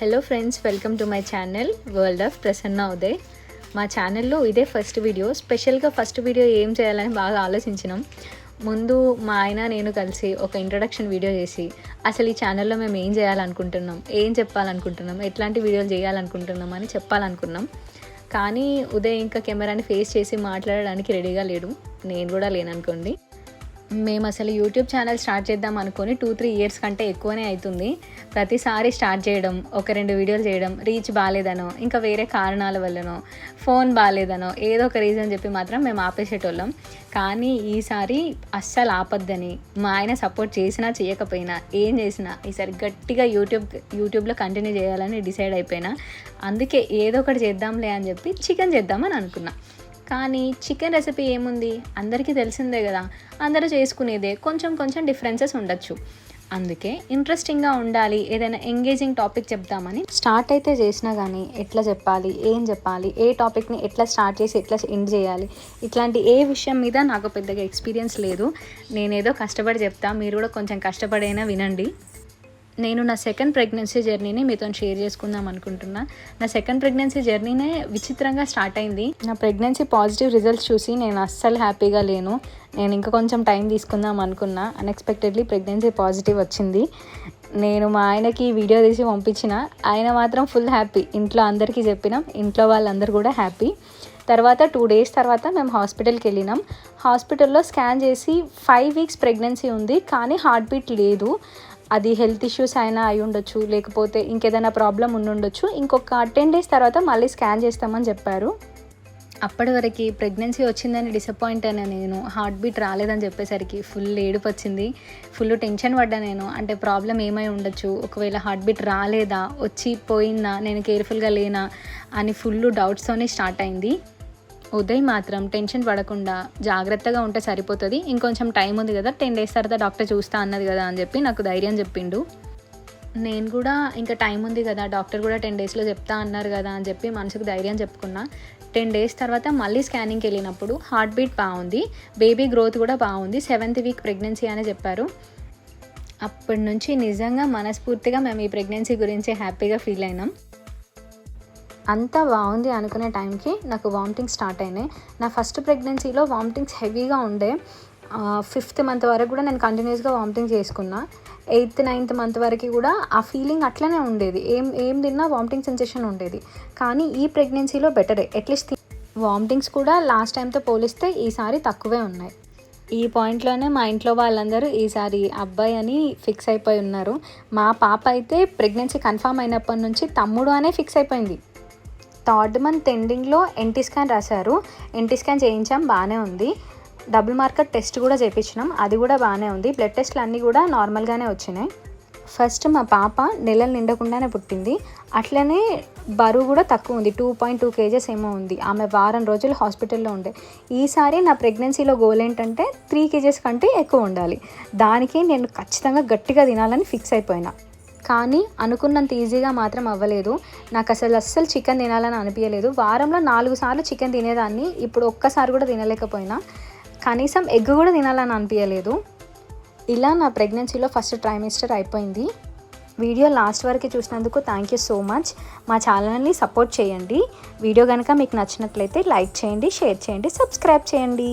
Hello friends, welcome to my channel world of Prasanna Uday. మా ఛానల్లో ఇదే ఫస్ట్ వీడియో. స్పెషల్గా ఫస్ట్ వీడియో ఏం చేయాలని బాగా ఆలోచించినాం. ముందు మా ఆయన నేను కలిసి ఒక ఇంట్రడక్షన్ వీడియో చేసి అసలు ఈ ఛానల్లో మేము ఏం చేయాలనుకుంటున్నాం, ఏం చెప్పాలనుకుంటున్నాం, ఎట్లాంటి వీడియోలు చేయాలనుకుంటున్నాం అని చెప్పాలనుకున్నాం. కానీ ఉదయ్ ఇంకా కెమెరాని ఫేస్ చేసి మాట్లాడడానికి రెడీగా లేడు, నేను కూడా లేననుకోండి. మేము అసలు యూట్యూబ్ ఛానల్ స్టార్ట్ చేద్దాం అనుకొని 2-3 ఇయర్స్ కంటే ఎక్కువనే అవుతుంది. ప్రతిసారి స్టార్ట్ చేయడం, 1-2 వీడియోలు చేయడం, రీచ్ బాగాలేదనో, ఇంకా వేరే కారణాల వల్లనో, ఫోన్ బాగాలేదనో, ఏదో ఒక రీజన్ చెప్పి మాత్రం మేము ఆపేసేటోళ్ళం. కానీ ఈసారి అస్సలు ఆపద్దని మా ఆయన సపోర్ట్ చేసినా చేయకపోయినా ఏం చేసినా ఈసారి గట్టిగా యూట్యూబ్లో కంటిన్యూ చేయాలని డిసైడ్ అయిపోయినా. అందుకే ఏదో ఒకటి చేద్దాంలే అని చెప్పి చికెన్ చేద్దామని అనుకున్నా. కానీ చికెన్ రెసిపీ ఏముంది, అందరికీ తెలిసిందే కదా, అందరూ చేసుకునేదే. కొంచెం డిఫరెన్సెస్ ఉండొచ్చు. అందుకే ఇంట్రెస్టింగ్గా ఉండాలి, ఏదైనా ఎంగేజింగ్ టాపిక్ చెప్దామని స్టార్ట్ అయితే చేసినా కానీ ఎట్లా చెప్పాలి, ఏం చెప్పాలి, ఏ టాపిక్ని ఎట్లా స్టార్ట్ చేసి ఎట్లా ఎండ్ చేయాలి, ఇట్లాంటి ఏ విషయం మీద నాకు పెద్దగా ఎక్స్పీరియన్స్ లేదు. నేనేదో కష్టపడి చెప్తా, మీరు కూడా కొంచెం కష్టపడైనా వినండి. నేను నా సెకండ్ ప్రెగ్నెన్సీ జర్నీని మీతో షేర్ చేసుకుందాం అనుకుంటున్నా. నా సెకండ్ ప్రెగ్నెన్సీ జర్నీనే విచిత్రంగా స్టార్ట్ అయింది. నా ప్రెగ్నెన్సీ పాజిటివ్ రిజల్ట్స్ చూసి నేను అస్సలు హ్యాపీగా లేను. నేను ఇంకా కొంచెం టైం తీసుకుందాం అనుకున్నా. అన్ఎక్స్పెక్టెడ్లీ ప్రెగ్నెన్సీ పాజిటివ్ వచ్చింది. నేను మా ఆయనకి వీడియో తీసి పంపించిన, ఆయన మాత్రం ఫుల్ హ్యాపీ. ఇంట్లో అందరికీ చెప్పినాం, ఇంట్లో వాళ్ళందరూ కూడా హ్యాపీ. తర్వాత 2 డేస్ తర్వాత మేము హాస్పిటల్కి వెళ్ళినాం. హాస్పిటల్లో స్కాన్ చేసి 5 వీక్స్ ప్రెగ్నెన్సీ ఉంది, కానీ హార్ట్ బీట్ లేదు. అది హెల్త్ ఇష్యూస్ అయినా అయి ఉండొచ్చు, లేకపోతే ఇంకేదైనా ప్రాబ్లం ఉండొచ్చు. ఇంకొక 10 డేస్ తర్వాత మళ్ళీ స్కాన్ చేస్తామని చెప్పారు. అప్పటి వరకు ప్రెగ్నెన్సీ వచ్చిందని డిసప్పాయింట్ అయినా నేను, హార్ట్ బీట్ రాలేదని చెప్పేసరికి ఫుల్ ఏడుపు వచ్చింది. ఫుల్ టెన్షన్ పడ్డా నేను. అంటే ప్రాబ్లం ఏమై ఉండొచ్చు, ఒకవేళ హార్ట్ బీట్ రాలేదా, వచ్చి పోయిందా, నేను కేర్ఫుల్గా లేనా అని ఫుల్ డౌట్స్తోనే స్టార్ట్ అయింది. ఉదయ్ మాత్రం టెన్షన్ పడకుండా జాగ్రత్తగా ఉంటే సరిపోతుంది, ఇంకొంచెం టైం ఉంది కదా, 10 డేస్ తర్వాత డాక్టర్ చూస్తా అన్నది కదా అని చెప్పి నాకు ధైర్యం చెప్పిండు. నేను కూడా ఇంకా టైం ఉంది కదా, డాక్టర్ కూడా 10 డేస్లో చెప్తా అన్నారు కదా అని చెప్పి మనసుకు ధైర్యం చెప్పుకున్నా. 10 డేస్ తర్వాత మళ్ళీ స్కానింగ్కి వెళ్ళినప్పుడు హార్ట్ బీట్ బాగుంది, బేబీ గ్రోత్ కూడా బాగుంది, 7th వీక్ ప్రెగ్నెన్సీ అని చెప్పారు. అప్పటి నుంచి నిజంగా మనస్ఫూర్తిగా మేము ఈ ప్రెగ్నెన్సీ గురించి హ్యాపీగా ఫీల్ అయినాం. అంతా బాగుంది అనుకునే టైంకి నాకు వామిటింగ్స్ స్టార్ట్ అయినాయి. నా ఫస్ట్ ప్రెగ్నెన్సీలో వామిటింగ్స్ హెవీగా ఉండే. 5th మంత్ వరకు కూడా నేను కంటిన్యూస్గా వామిటింగ్స్ చేసుకున్నా. 8th 9th మంత్ వరకు కూడా ఆ ఫీలింగ్ అట్లనే ఉండేది. ఏం తిన్నా వామిటింగ్ సెన్సేషన్ ఉండేది. కానీ ఈ ప్రెగ్నెన్సీలో బెటరే, అట్లీస్ట్ వామిటింగ్స్ కూడా లాస్ట్ టైంతో పోలిస్తే ఈసారి తక్కువే ఉన్నాయి. ఈ పాయింట్లోనే మా ఇంట్లో వాళ్ళందరూ ఈసారి అబ్బాయి అని ఫిక్స్ అయిపోయి ఉన్నారు. మా పాప అయితే ప్రెగ్నెన్సీ కన్ఫామ్ అయినప్పటి నుంచి తమ్ముడు అనే ఫిక్స్ అయిపోయింది. 3rd మంత్ ఎండింగ్లో ఎన్టీ స్కాన్ రాశారు. ఎన్టీ స్కాన్ చేయించాం, బాగానే ఉంది. డబుల్ మార్కర్ టెస్ట్ కూడా చేయించినాం, అది కూడా బాగానే ఉంది. బ్లడ్ టెస్ట్లు అన్నీ కూడా నార్మల్గానే వచ్చినాయి. ఫస్ట్ మా పాప నెలలు నిండకుండానే పుట్టింది. అట్లనే బరువు కూడా తక్కువ ఉంది, 2.2 kgs ఏమో ఉంది. ఆమె వారం రోజులు హాస్పిటల్లో ఉండే. ఈసారి నా ప్రెగ్నెన్సీలో గోల్ ఏంటంటే 3 kgs కంటే ఎక్కువ ఉండాలి. దానికి నేను ఖచ్చితంగా గట్టిగా తినాలని ఫిక్స్ అయిపోయినా. కానీ అనుకున్నంత ఈజీగా మాత్రం అవ్వలేదు. నాకు అస్సలు చికెన్ తినాలని అనిపించలేదు. వారంలో 4 సార్లు చికెన్ తినేదాన్ని, ఇప్పుడు ఒక్కసారి కూడా తినలేకపోయినా. కనీసం ఎగ్ కూడా తినాలని అనిపించలేదు. ఇలా నా ప్రెగ్నెన్సీలో ఫస్ట్ ట్రైమిస్టర్ అయిపోయింది. వీడియో లాస్ట్ వరకు చూసినందుకు థ్యాంక్ యూ సో మచ్. మా ఛానల్ని సపోర్ట్ చేయండి. వీడియో కనుక మీకు నచ్చినట్లయితే లైక్ చేయండి, షేర్ చేయండి, సబ్స్క్రైబ్ చేయండి.